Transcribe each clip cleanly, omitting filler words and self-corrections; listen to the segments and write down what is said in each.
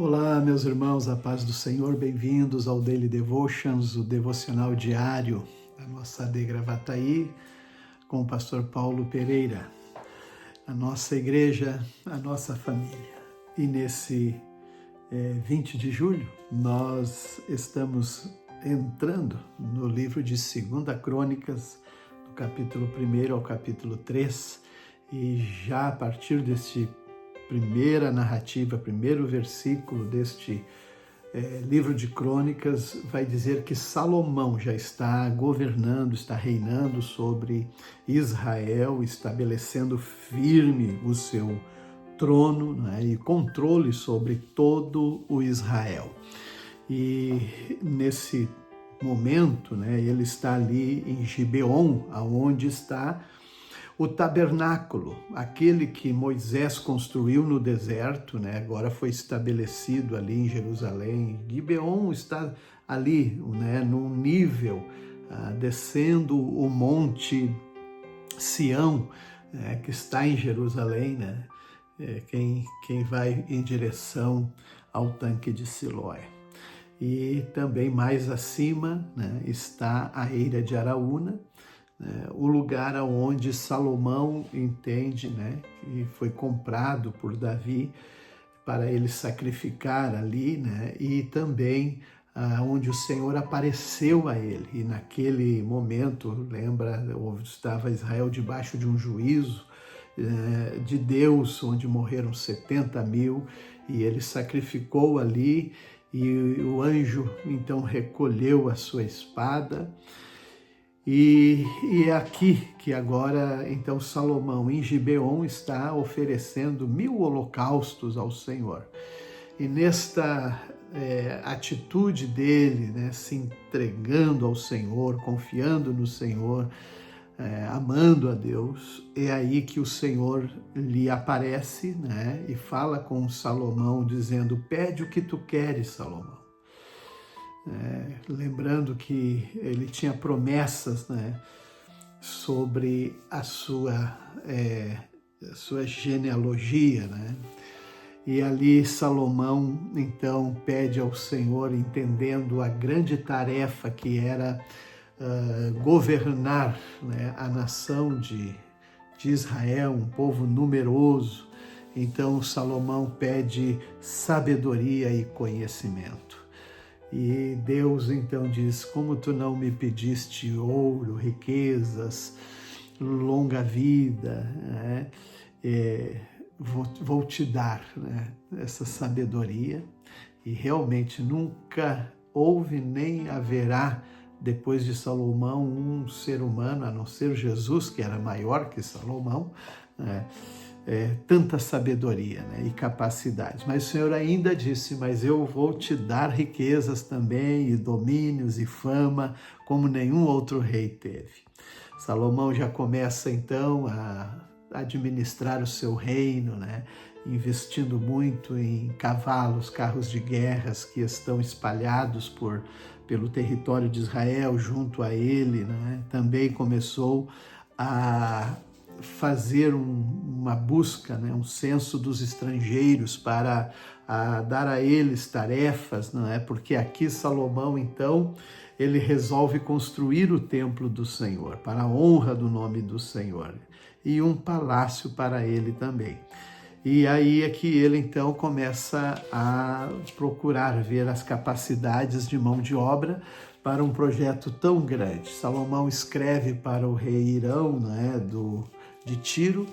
Olá, meus irmãos, a paz do Senhor, bem-vindos ao Daily Devotions, o devocional diário da nossa AD Gravataí, com o pastor Paulo Pereira, a nossa igreja, a nossa família. E nesse 20 de julho, nós estamos entrando no livro de 2 Crônicas, do capítulo 1 ao capítulo 3, e já a partir deste primeira narrativa, primeiro versículo deste livro de Crônicas, vai dizer que Salomão já está governando, está reinando sobre Israel, estabelecendo firme o seu trono, né, e controle sobre todo o Israel. E nesse momento, né, ele está ali em Gibeon, aonde está o tabernáculo, aquele que Moisés construiu no deserto, né, agora foi estabelecido ali em Jerusalém. Gibeon está ali, né, num nível, descendo o monte Sião, que está em Jerusalém, né, quem vai em direção ao tanque de Siloé. E também mais acima, né, está a Eira de Araúna, o lugar onde Salomão entende, né, que foi comprado por Davi para ele sacrificar ali, né, e também onde o Senhor apareceu a ele. E naquele momento, lembra, estava Israel debaixo de um juízo de Deus, onde morreram 70.000, e ele sacrificou ali, e o anjo então recolheu a sua espada. E é aqui que agora, então, Salomão, em Gibeon, está oferecendo 1000 holocaustos ao Senhor. E nesta atitude dele, né, se entregando ao Senhor, confiando no Senhor, amando a Deus, é aí que o Senhor lhe aparece, né, e fala com Salomão, dizendo: pede o que tu queres, Salomão. Lembrando que ele tinha promessas, né, sobre a sua genealogia, né? E ali Salomão então pede ao Senhor, entendendo a grande tarefa que era governar, né, a nação de Israel, um povo numeroso. Então Salomão pede sabedoria e conhecimento. E Deus então diz: como tu não me pediste ouro, riquezas, longa vida, né? Vou te dar, né, essa sabedoria. E realmente nunca houve nem haverá, depois de Salomão, um ser humano, a não ser Jesus, que era maior que Salomão, né? Tanta sabedoria, né, e capacidade. Mas o Senhor ainda disse: mas eu vou te dar riquezas também, e domínios e fama, como nenhum outro rei teve. Salomão já começa então a administrar o seu reino, né, investindo muito em cavalos, carros de guerras que estão espalhados pelo território de Israel, junto a ele, né. Também começou a fazer uma busca, né, um censo dos estrangeiros para dar a eles tarefas, não é? Porque aqui Salomão, então, ele resolve construir o templo do Senhor, para a honra do nome do Senhor, e um palácio para ele também. E aí é que ele, então, começa a procurar ver as capacidades de mão de obra para um projeto tão grande. Salomão escreve para o rei Hirão, né, de Tiro,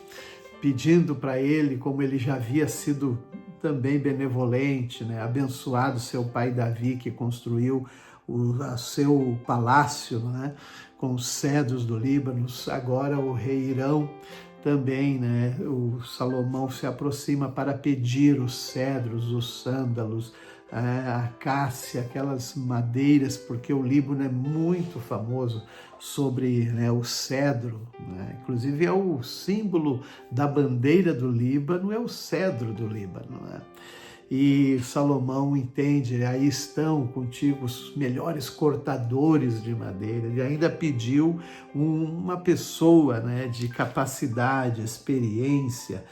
pedindo para ele, como ele já havia sido também benevolente, né, abençoado seu pai Davi, que construiu o seu palácio, né, com os cedros do Líbano. Agora o rei Hirão também, né, o Salomão se aproxima para pedir os cedros, os sândalos, a acácia, aquelas madeiras, porque o Líbano é muito famoso sobre, né, o cedro, né? Inclusive é o símbolo da bandeira do Líbano, é o cedro do Líbano, né? E Salomão entende: aí estão contigo os melhores cortadores de madeira. Ele ainda pediu uma pessoa, né, de capacidade, experiência,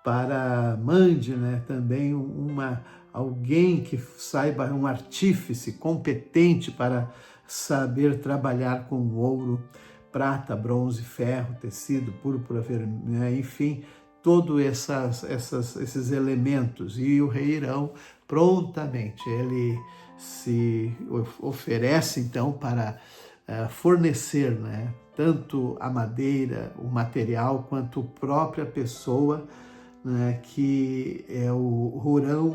para mande, né, também alguém que saiba, um artífice competente para saber trabalhar com ouro, prata, bronze, ferro, tecido, púrpura, vermelho, enfim, todos esses elementos. E o rei Irão, prontamente, ele se oferece, então, para fornecer, né, tanto a madeira, o material, quanto a própria pessoa, né, que é o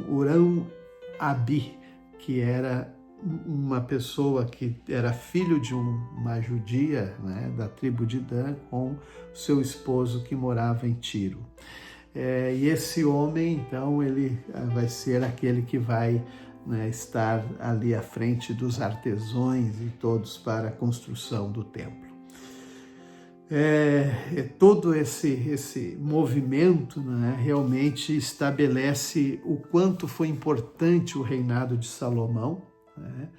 Hurão-Abi, que era uma pessoa que era filho de uma judia, né, da tribo de Dan, com seu esposo que morava em Tiro. E esse homem, então, ele vai ser aquele que vai, né, estar ali à frente dos artesãos e todos para a construção do templo. Todo esse movimento, né, realmente estabelece o quanto foi importante o reinado de Salomão, né?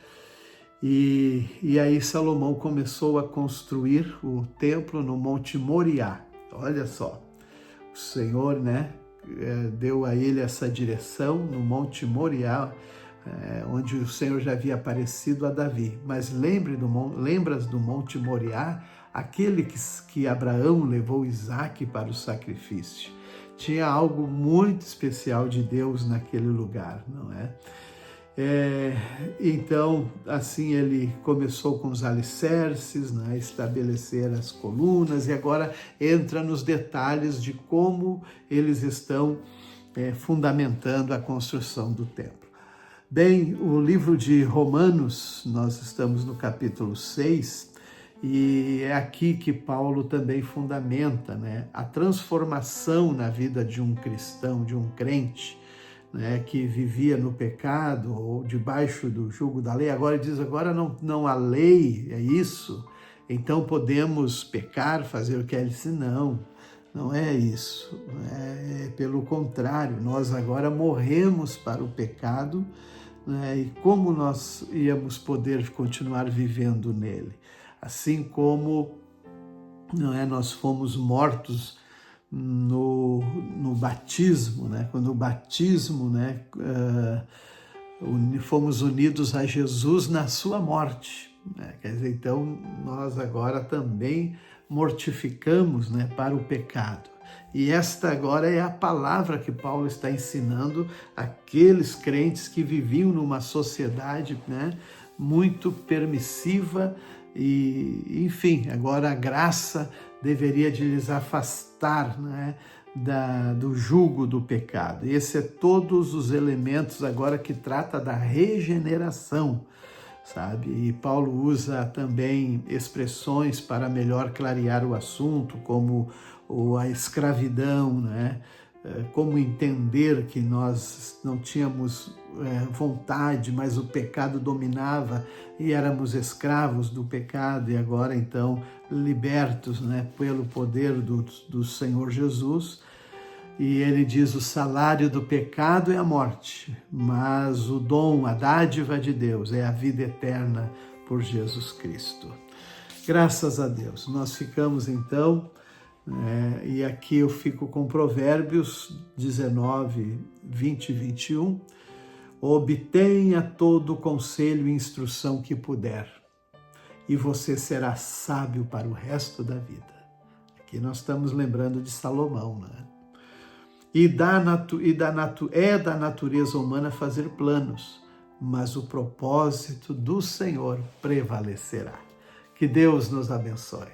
E aí Salomão começou a construir o templo no Monte Moriá. Olha só, o Senhor, né, deu a ele essa direção no Monte Moriá, onde o Senhor já havia aparecido a Davi. Mas lembras do Monte Moriá, aquele que Abraão levou Isaque para o sacrifício. Tinha algo muito especial de Deus naquele lugar, não é? Então, assim ele começou com os alicerces, né, estabelecer as colunas, e agora entra nos detalhes de como eles estão fundamentando a construção do templo. Bem, o livro de Romanos, nós estamos no capítulo 6, e é aqui que Paulo também fundamenta, né, a transformação na vida de um cristão, de um crente, né, que vivia no pecado ou debaixo do jugo da lei. Agora diz, agora não há lei, é isso, então podemos pecar, fazer o que ele disse. Não é isso, pelo contrário, nós agora morremos para o pecado, né, e como nós íamos poder continuar vivendo nele? Assim como, não é, nós fomos mortos no batismo, né? Quando o batismo, né, fomos unidos a Jesus na sua morte, né? Quer dizer, então nós agora também mortificamos, né, para o pecado. E esta agora é a palavra que Paulo está ensinando àqueles crentes que viviam numa sociedade, né, muito permissiva. E, enfim, agora a graça deveria de lhes afastar, né, do jugo do pecado. E esse é todos os elementos agora que trata da regeneração, sabe? E Paulo usa também expressões para melhor clarear o assunto, como a escravidão, né? Como entender que nós não tínhamos vontade, mas o pecado dominava e éramos escravos do pecado, e agora então libertos, né, pelo poder do Senhor Jesus. E ele diz, o salário do pecado é a morte, mas o dom, a dádiva de Deus é a vida eterna por Jesus Cristo. Graças a Deus. Nós ficamos então, e aqui eu fico com Provérbios 19, 20 e 21. Obtenha todo o conselho e instrução que puder, e você será sábio para o resto da vida. Aqui nós estamos lembrando de Salomão, né? É da natureza humana fazer planos, mas o propósito do Senhor prevalecerá. Que Deus nos abençoe.